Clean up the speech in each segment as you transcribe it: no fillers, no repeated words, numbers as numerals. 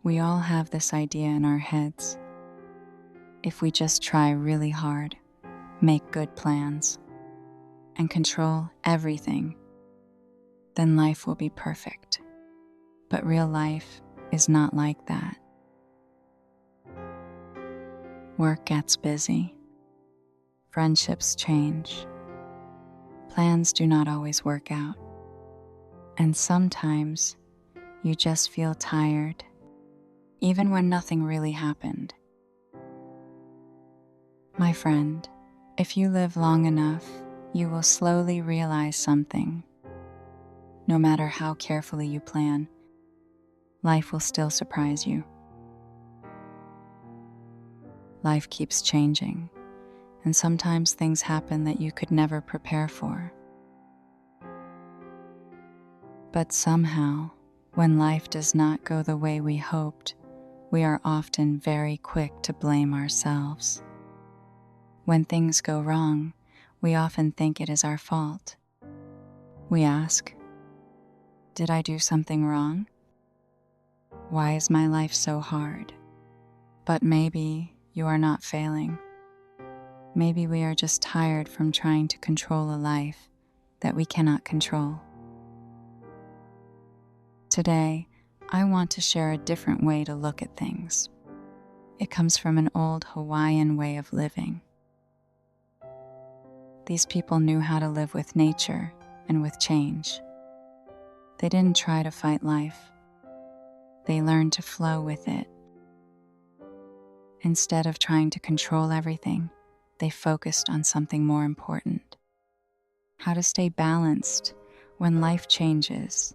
We all have this idea in our heads. If we just try really hard, make good plans, and control everything, then life will be perfect. But real life is not like that. Work gets busy. Friendships change. Plans do not always work out. And sometimes you just feel tired, even when nothing really happened. My friend, if you live long enough, you will slowly realize something. No matter how carefully you plan, life will still surprise you. Life keeps changing, and sometimes things happen that you could never prepare for. But somehow, when life does not go the way we hoped, we are often very quick to blame ourselves. When things go wrong, we often think it is our fault. We ask, did I do something wrong? Why is my life so hard? But maybe you are not failing. Maybe we are just tired from trying to control a life that we cannot control. Today, I want to share a different way to look at things. It comes from an old Hawaiian way of living. These people knew how to live with nature and with change. They didn't try to fight life. They learned to flow with it. Instead of trying to control everything, they focused on something more important: how to stay balanced when life changes.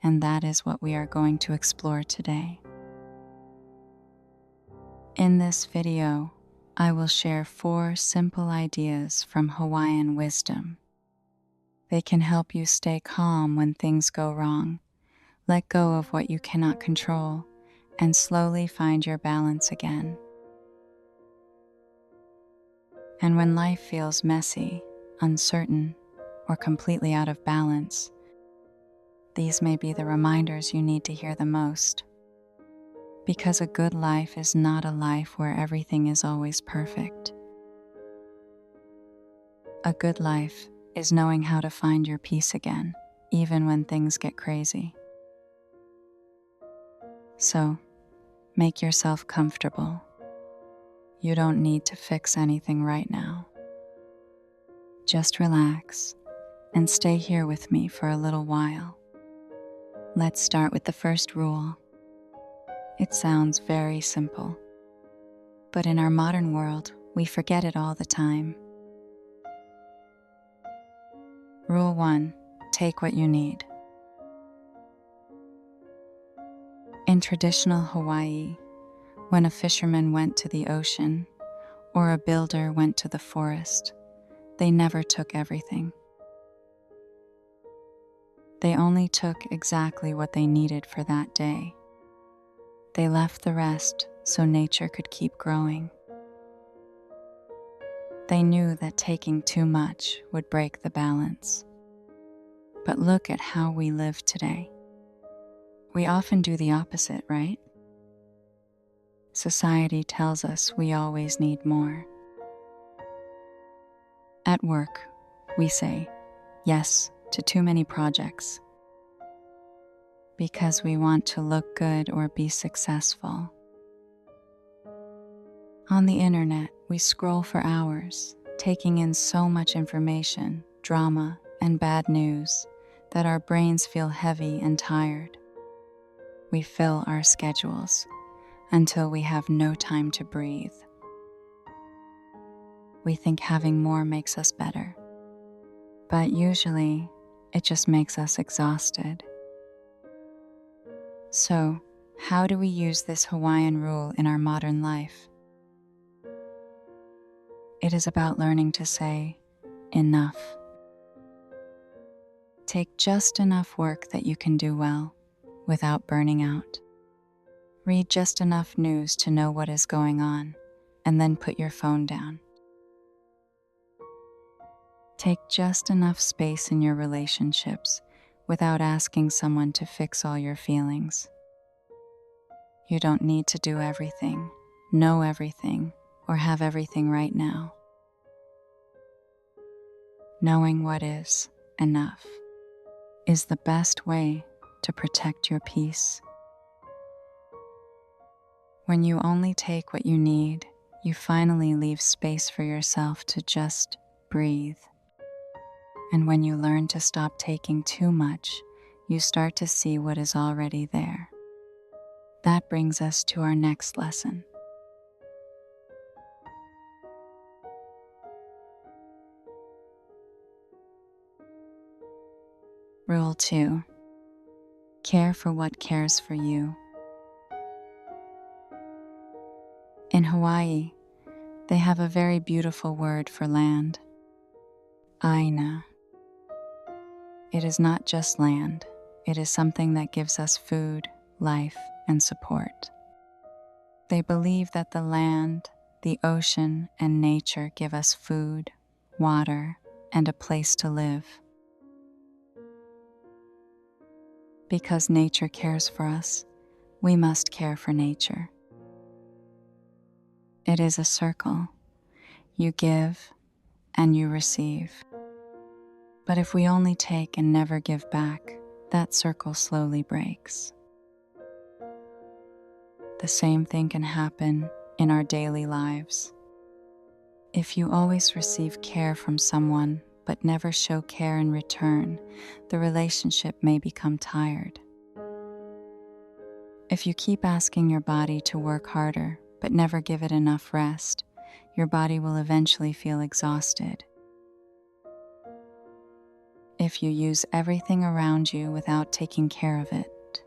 And that is what we are going to explore today. In this video, I will share 4 simple ideas from Hawaiian wisdom. They can help you stay calm when things go wrong, let go of what you cannot control, and slowly find your balance again. And when life feels messy, uncertain, or completely out of balance, these may be the reminders you need to hear the most. Because a good life is not a life where everything is always perfect. A good life is knowing how to find your peace again, even when things get crazy. So, make yourself comfortable. You don't need to fix anything right now. Just relax and stay here with me for a little while. Let's start with the first rule. It sounds very simple, but in our modern world, we forget it all the time. Rule 1, take what you need. In traditional Hawaii, when a fisherman went to the ocean or a builder went to the forest, they never took everything. They only took exactly what they needed for that day. They left the rest so nature could keep growing. They knew that taking too much would break the balance. But look at how we live today. We often do the opposite, right? Society tells us we always need more. At work, we say yes to too many projects because we want to look good or be successful. On the internet, we scroll for hours, taking in so much information, drama, and bad news that our brains feel heavy and tired. We fill our schedules until we have no time to breathe. We think having more makes us better, but usually it just makes us exhausted. So, how do we use this Hawaiian rule in our modern life? It is about learning to say, enough. Take just enough work that you can do well without burning out. Read just enough news to know what is going on, and then put your phone down. Take just enough space in your relationships without asking someone to fix all your feelings. You don't need to do everything, know everything, or have everything right now. Knowing what is enough is the best way to protect your peace. When you only take what you need, you finally leave space for yourself to just breathe. And when you learn to stop taking too much, you start to see what is already there. That brings us to our next lesson. Rule 2. Care for what cares for you. In Hawaii, they have a very beautiful word for land, aina. It is not just land, it is something that gives us food, life, and support. They believe that the land, the ocean, and nature give us food, water, and a place to live. Because nature cares for us, we must care for nature. It is a circle. You give and you receive. But if we only take and never give back, that circle slowly breaks. The same thing can happen in our daily lives. If you always receive care from someone but never show care in return, the relationship may become tired. If you keep asking your body to work harder but never give it enough rest, your body will eventually feel exhausted. If you use everything around you without taking care of it,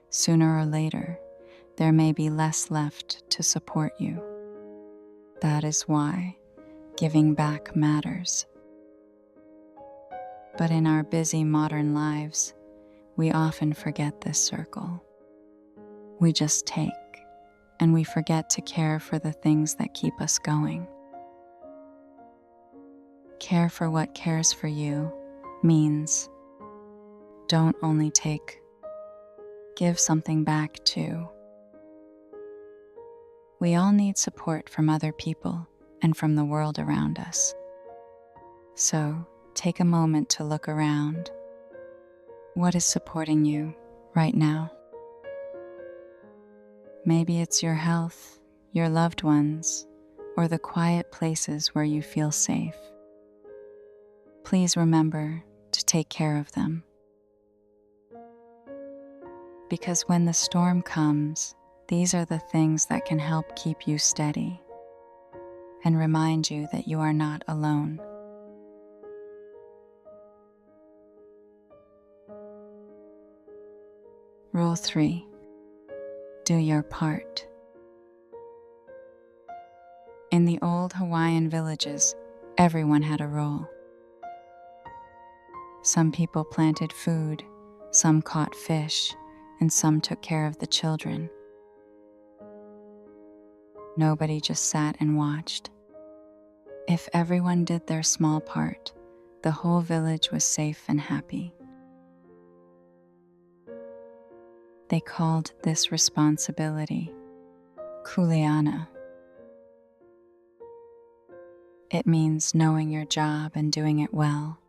sooner or later, there may be less left to support you. That is why giving back matters. But in our busy modern lives, we often forget this circle. We just take, and we forget to care for the things that keep us going. Care for what cares for you means don't only take, give something back too. We all need support from other people and from the world around us. So take a moment to look around. What is supporting you right now? Maybe it's your health, your loved ones, or the quiet places where you feel safe. Please remember to take care of them. Because when the storm comes, these are the things that can help keep you steady and remind you that you are not alone. Rule 3. Do your part. In the old Hawaiian villages, everyone had a role. Some people planted food, some caught fish, and some took care of the children. Nobody just sat and watched. If everyone did their small part, the whole village was safe and happy. They called this responsibility kuleana. It means knowing your job and doing it well.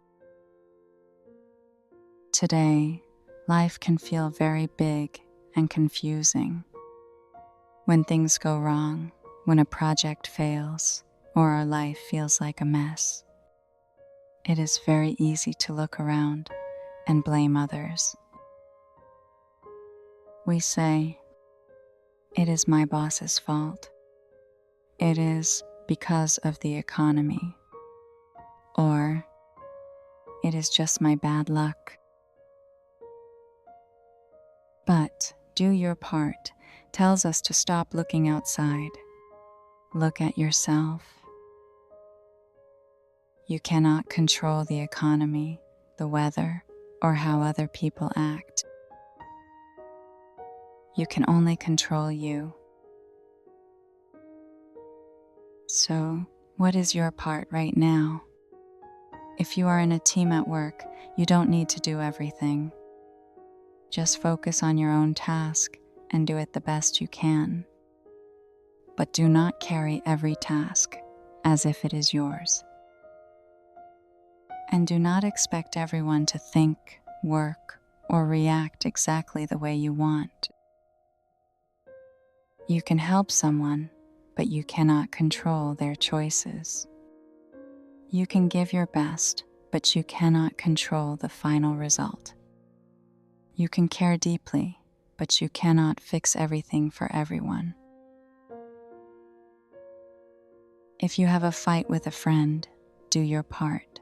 Today, life can feel very big and confusing. When things go wrong, when a project fails, or our life feels like a mess, it is very easy to look around and blame others. We say, it is my boss's fault. It is because of the economy. Or, it is just my bad luck. But do your part tells us to stop looking outside. Look at yourself. You cannot control the economy, the weather, or how other people act. You can only control you. So, what is your part right now? If you are in a team at work, you don't need to do everything. Just focus on your own task and do it the best you can. But do not carry every task as if it is yours. And do not expect everyone to think, work, or react exactly the way you want. You can help someone, but you cannot control their choices. You can give your best, but you cannot control the final result. You can care deeply, but you cannot fix everything for everyone. If you have a fight with a friend, do your part.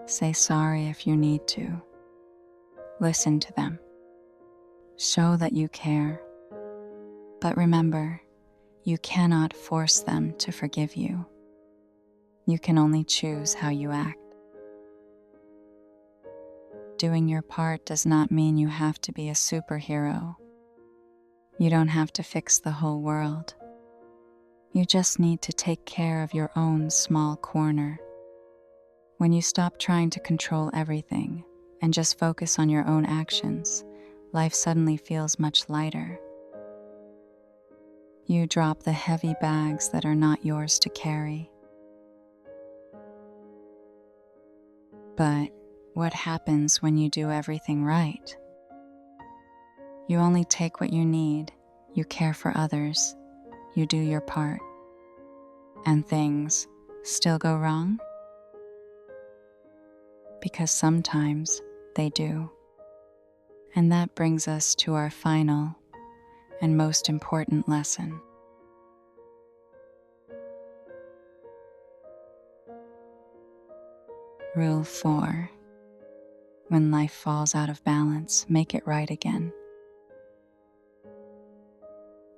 Say sorry if you need to. Listen to them. Show that you care. But remember, you cannot force them to forgive you. You can only choose how you act. Doing your part does not mean you have to be a superhero. You don't have to fix the whole world. You just need to take care of your own small corner. When you stop trying to control everything and just focus on your own actions, life suddenly feels much lighter. You drop the heavy bags that are not yours to carry. But what happens when you do everything right? You only take what you need, you care for others, you do your part, and things still go wrong? Because sometimes they do. And that brings us to our final and most important lesson. Rule 4. When life falls out of balance, make it right again.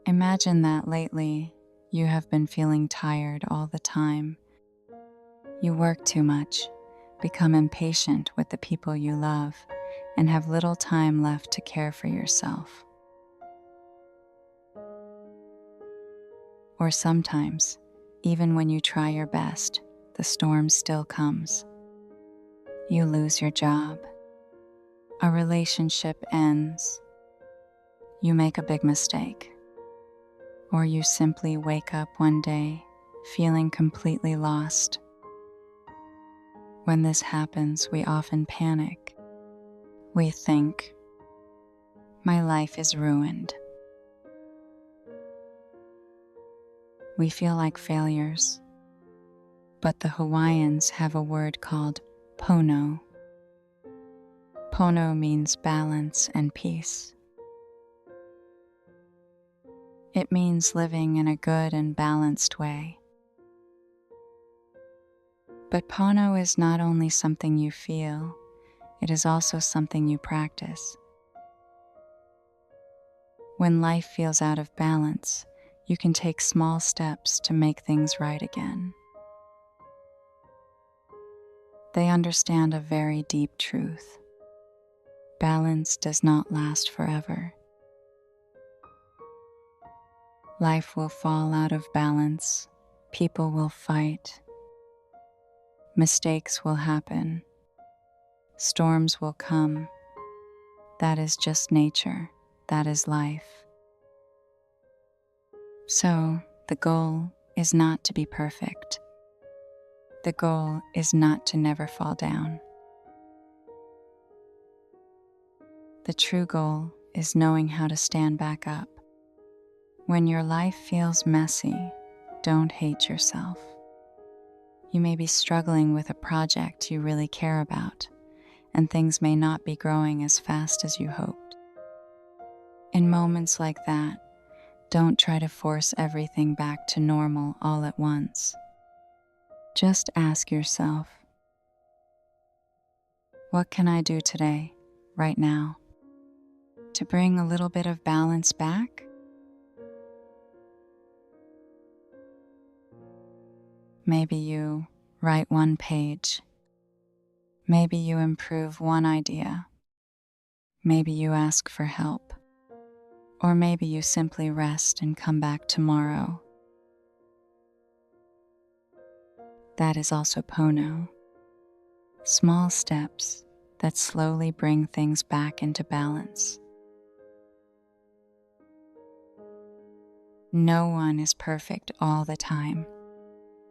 Imagine that lately you have been feeling tired all the time. You work too much, become impatient with the people you love, and have little time left to care for yourself. Or sometimes, even when you try your best, the storm still comes. You lose your job. A relationship ends. You make a big mistake. Or you simply wake up one day feeling completely lost. When this happens, we often panic. We think, my life is ruined. We feel like failures. But the Hawaiians have a word called pono. Pono means balance and peace. It means living in a good and balanced way. But pono is not only something you feel, it is also something you practice. When life feels out of balance, you can take small steps to make things right again. They understand a very deep truth. Balance does not last forever. Life will fall out of balance. People will fight. Mistakes will happen. Storms will come. That is just nature. That is life. So, the goal is not to be perfect. The goal is not to never fall down. The true goal is knowing how to stand back up. When your life feels messy, don't hate yourself. You may be struggling with a project you really care about, and things may not be growing as fast as you hoped. In moments like that, don't try to force everything back to normal all at once. Just ask yourself, what can I do today, right now, to bring a little bit of balance back? Maybe you write one page. Maybe you improve one idea. Maybe you ask for help. Or maybe you simply rest and come back tomorrow. That is also pono. Small steps that slowly bring things back into balance. No one is perfect all the time.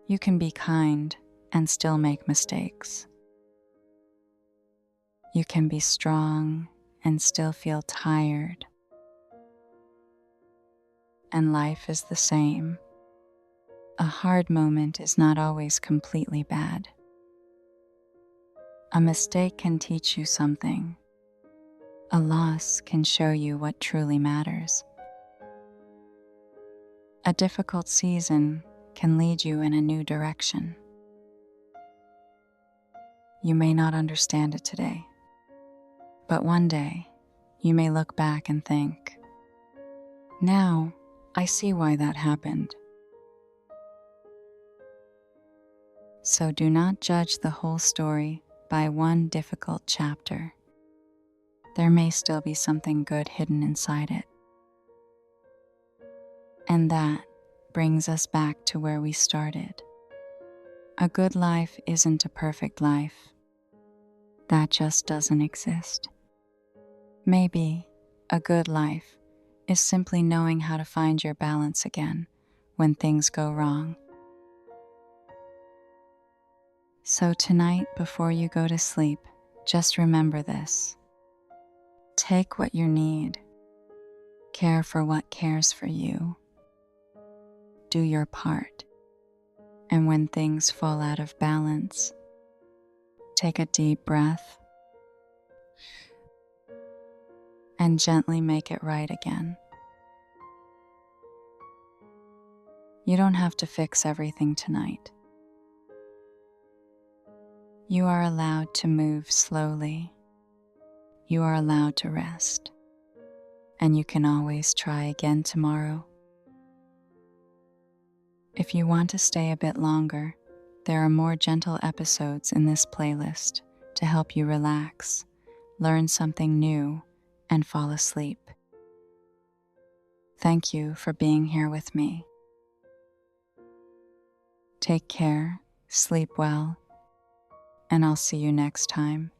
You can be kind and still make mistakes. You can be strong and still feel tired. And life is the same. A hard moment is not always completely bad. A mistake can teach you something. A loss can show you what truly matters. A difficult season can lead you in a new direction. You may not understand it today, but one day you may look back and think, "Now I see why that happened." So do not judge the whole story by one difficult chapter. There may still be something good hidden inside it. And that brings us back to where we started. A good life isn't a perfect life. That just doesn't exist. Maybe a good life is simply knowing how to find your balance again when things go wrong. So tonight, before you go to sleep, just remember this. Take what you need. Care for what cares for you. Do your part. And when things fall out of balance, take a deep breath and gently make it right again. You don't have to fix everything tonight. You are allowed to move slowly. You are allowed to rest. And you can always try again tomorrow. If you want to stay a bit longer, there are more gentle episodes in this playlist to help you relax, learn something new, and fall asleep. Thank you for being here with me. Take care, sleep well, and I'll see you next time.